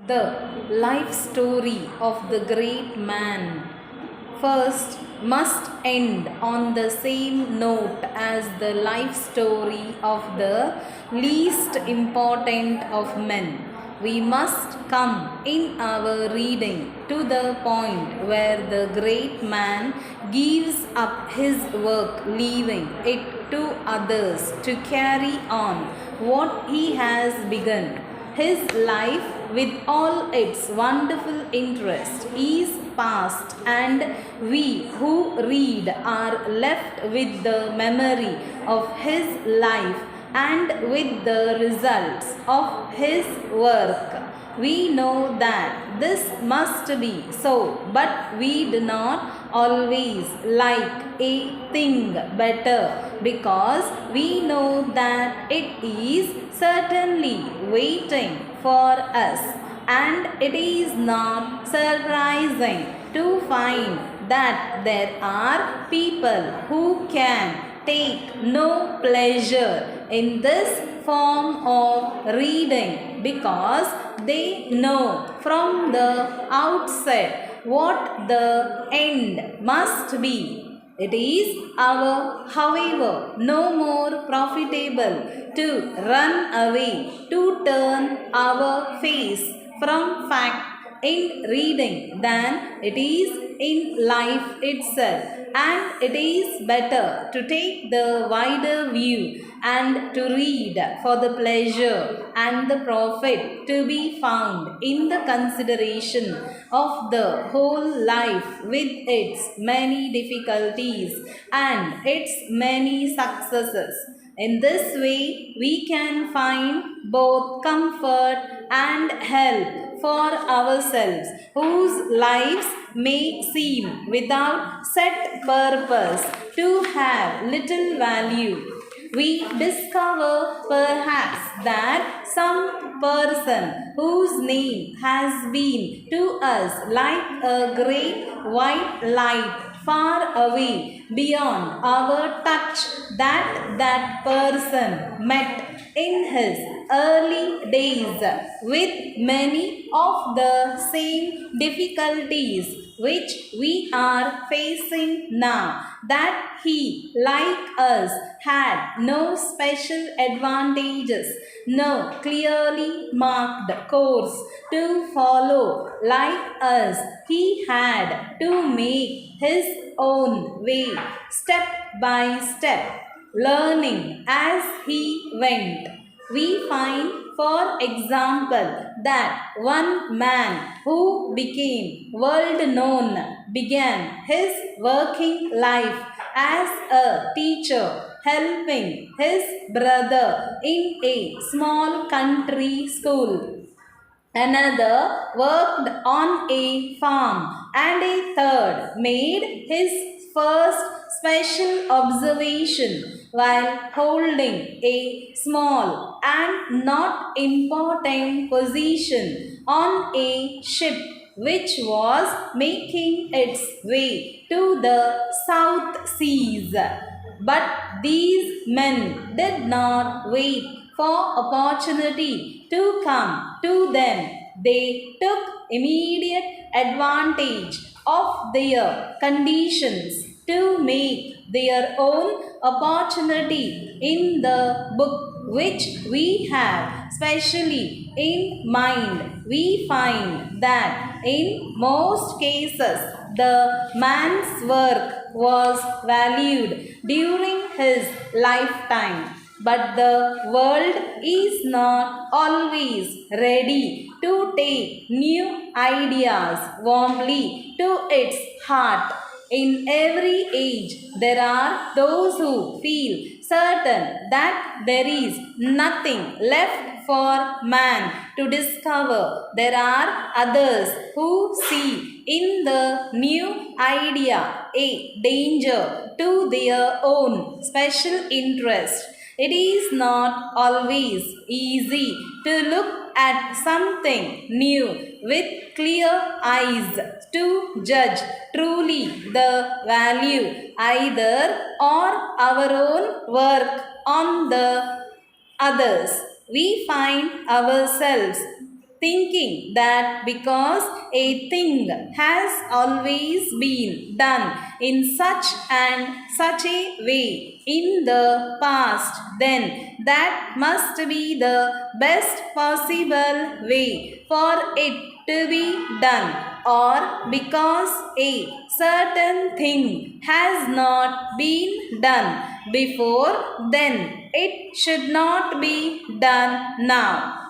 The life story of the great man first must end on the same note as the life story of the least important of men. We must come in our reading to the point where the great man gives up his work, leaving it to others to carry on what he has begun. His life, with all its wonderful interest, is past, and we who read are left with the memory of his life and with the results of his work. We know that this must be so, but we do not always like a thing better, because we know that it is certainly waiting for us, and it is not surprising to find that there are people who can take no pleasure in this form of reading, because they know from the outset what the end must be. It is, however, no more profitable to run away, to turn our face from fact in reading than it is in life itself, and it is better to take the wider view and to read for the pleasure and the profit to be found in the consideration of the whole life with its many difficulties and its many successes. In this way, we can find both comfort and help for ourselves, whose lives may seem without set purpose to have little value. We discover perhaps that some person whose name has been to us like a great white light far away beyond our touch, that person met in his early days with many of the same difficulties which we are facing now, that he, like us, had no special advantages, no clearly marked course to follow. Like us, he had to make his own way, step by step, learning as he went. We find, for example, that one man who became world known began his working life as a teacher, helping his brother in a small country school. Another worked on a farm, and a third made his first special observation while holding a small and not important position on a ship which was making its way to the South Seas. But these men did not wait for opportunity to come to them. They took immediate advantage of their conditions to make their own opportunity in the book which we have specially in mind. We find that in most cases the man's work was valued during his lifetime, but the world is not always ready to take new ideas warmly to its heart. In every age, there are those who feel certain that there is nothing left for man to discover. There are others who see in the new idea a danger to their own special interest. It is not always easy to look at something new with clear eyes to judge truly the value either or our own work on the others. We find ourselves thinking that because a thing has always been done in such and such a way in the past, then that must be the best possible way for it to be done, or because a certain thing has not been done before, then it should not be done now.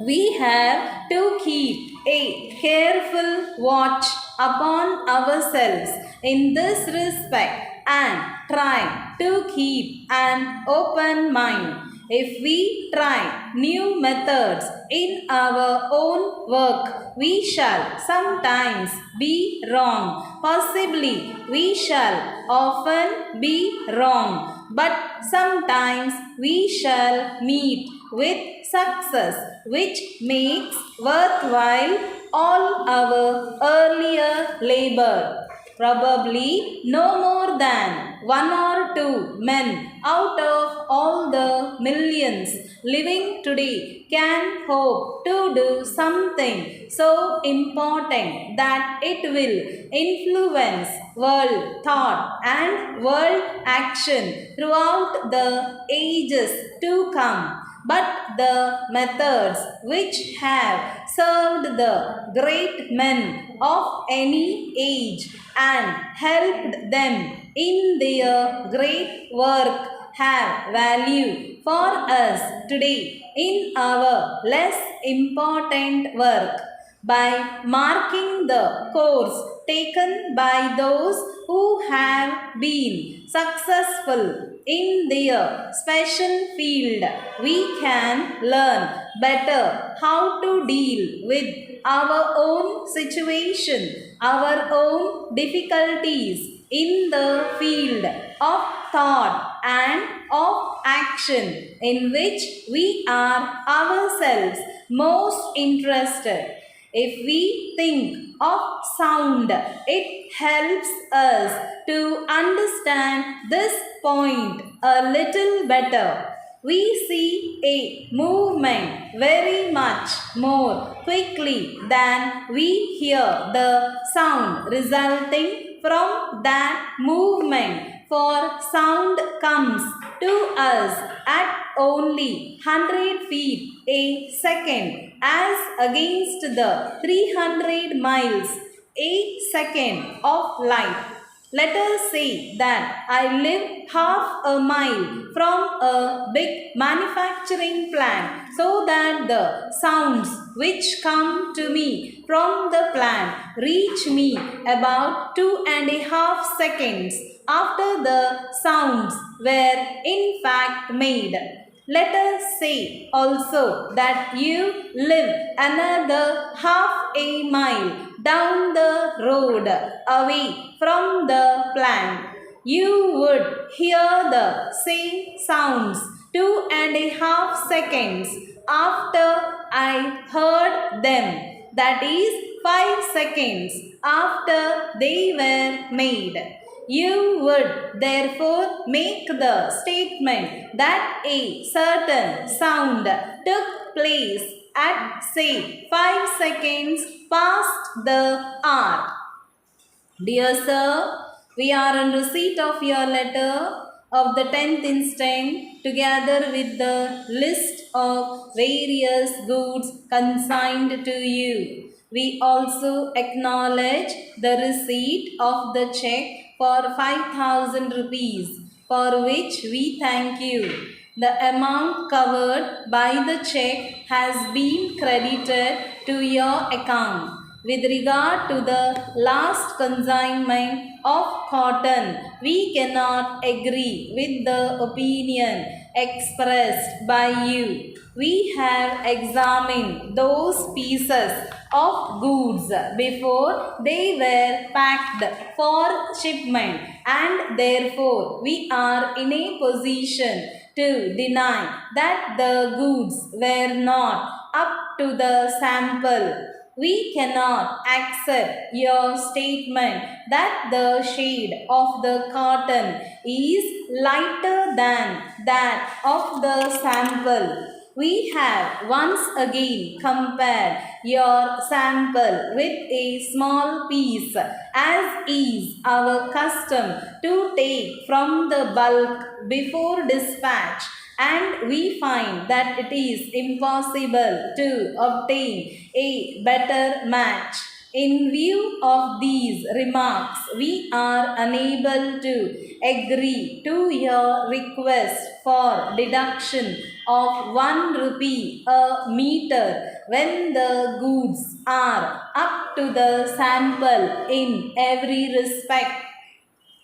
We have to keep a careful watch upon ourselves in this respect and try to keep an open mind. If we try new methods in our own work, we shall sometimes be wrong. Possibly, we shall often be wrong, but sometimes we shall meet with success, which makes worthwhile all our earlier labor. Probably no more than one or two men out of all the millions living today can hope to do something so important that it will influence world thought and world action throughout the ages to come. But the methods which have served the great men of any age and helped them in their great work have value for us today in our less important work. By marking the course taken by those who have been successful in their special field, we can learn better how to deal with our own situation, our own difficulties in the field of thought and of action in which we are ourselves most interested. If we think of sound, it helps us to understand this point a little better. We see a movement very much more quickly than we hear the sound resulting from that movement, for sound comes to us at only 100 feet a second as against the 300 miles a second of light. Let us say that I live half a mile from a big manufacturing plant, so that the sounds which come to me from the plant reach me about 2.5 seconds after the sounds were in fact made. Let us say also that you live another half a mile down the road away from the plant. You would hear the same sounds 2.5 seconds after I heard them. That is 5 seconds after they were made. You would therefore make the statement that a certain sound took place at, say, 5 seconds past the hour. Dear Sir, we are in receipt of your letter of the 10th instant, together with the list of various goods consigned to you. We also acknowledge the receipt of the check for 5,000 rupees, for which we thank you. The amount covered by the check has been credited to your account. With regard to the last consignment of cotton, we cannot agree with the opinion expressed by you. We have examined those pieces of goods before they were packed for shipment, and therefore we are in a position to deny that the goods were not up to the sample. We cannot accept your statement that the shade of the cotton is lighter than that of the sample. We have once again compared your sample with a small piece, as is our custom to take from the bulk before dispatch, and we find that it is impossible to obtain a better match. In view of these remarks, we are unable to agree to your request for deduction of 1 rupee a meter when the goods are up to the sample in every respect,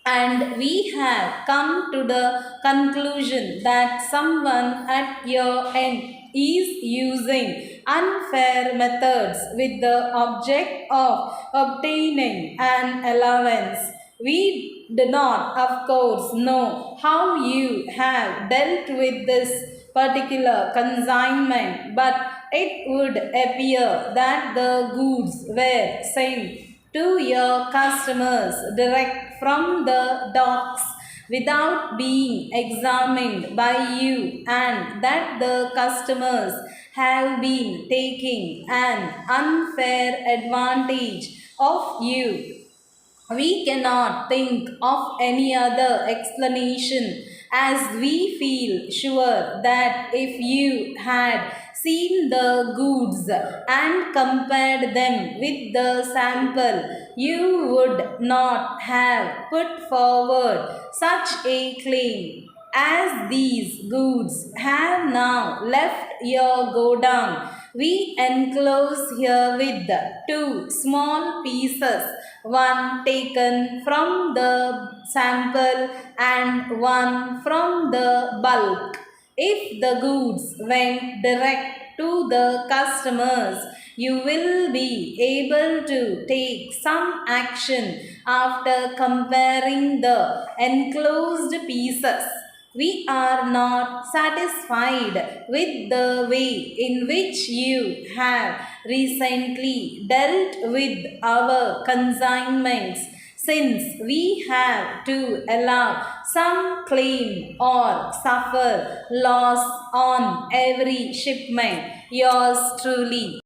and we have come to the conclusion that someone at your end is using unfair methods with the object of obtaining an allowance. We do not, of course, know how you have dealt with this particular consignment, but it would appear that the goods were sent to your customers direct from the docks without being examined by you, and that the customers have been taking an unfair advantage of you. We cannot think of any other explanation, as we feel sure that if you had seen the goods and compared them with the sample, you would not have put forward such a claim. As these goods have now left your godown, we enclose herewith two small pieces, one taken from the sample and one from the bulk. If the goods went direct to the customers, you will be able to take some action after comparing the enclosed pieces. We are not satisfied with the way in which you have recently dealt with our consignments, since we have to allow some claim or suffer loss on every shipment. Yours truly.